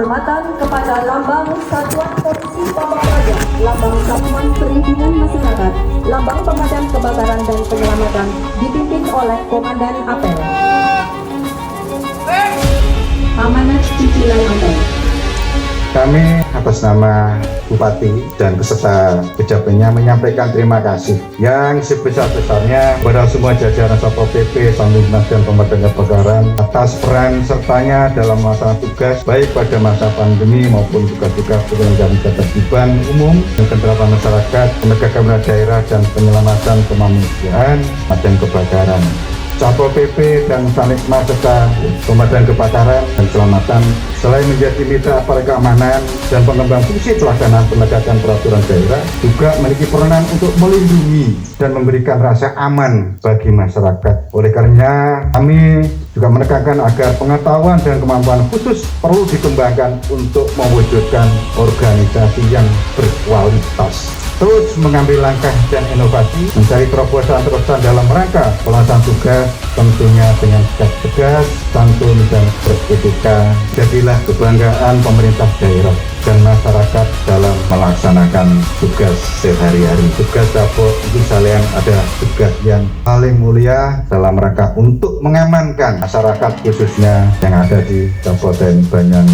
penghormatan kepada lambang Satuan Polisi Pamong Praja, lambang Satuan Perlindungan Masyarakat, lambang pemadam kebakaran dan penyelamatan dipimpin oleh Komandan Apel. Amanat cicilan apel. Kami atas nama Bupati dan beserta pejabatnya menyampaikan terima kasih yang sebesar-besarnya kepada semua jajaran Satpol PP, Sambung Dinas dan Pemadam Kebakaran atas peran sertanya dalam melaksanakan tugas baik pada masa pandemi maupun tugas-tugas penyelenggaraan ketertiban umum dan ketertiban masyarakat, penegakan daerah dan penyelamatan kemanusiaan dan kebakaran. Satpol PP dan Sanikma serta Pemadam Kebakaran dan Keselamatan selain menjadi mitra aparat keamanan dan pengembang fungsi pelaksanaan penegakan peraturan daerah, juga memiliki peranan untuk melindungi dan memberikan rasa aman bagi masyarakat. Oleh karenanya, kami juga menekankan agar pengetahuan dan kemampuan khusus perlu dikembangkan untuk mewujudkan organisasi yang berkualitas. Terus mengambil langkah dan inovasi, mencari terobosan-terobosan dalam rangka pelaksanaan tugas, tentunya dengan sikap tegas, santun dan beretika. Jadilah kebanggaan pemerintah daerah dan masyarakat dalam melaksanakan tugas sehari-hari. Tugas Dapur itu sekalian ada tugas yang paling mulia dalam rangka untuk mengamankan masyarakat khususnya yang ada di Kabupaten Banyan.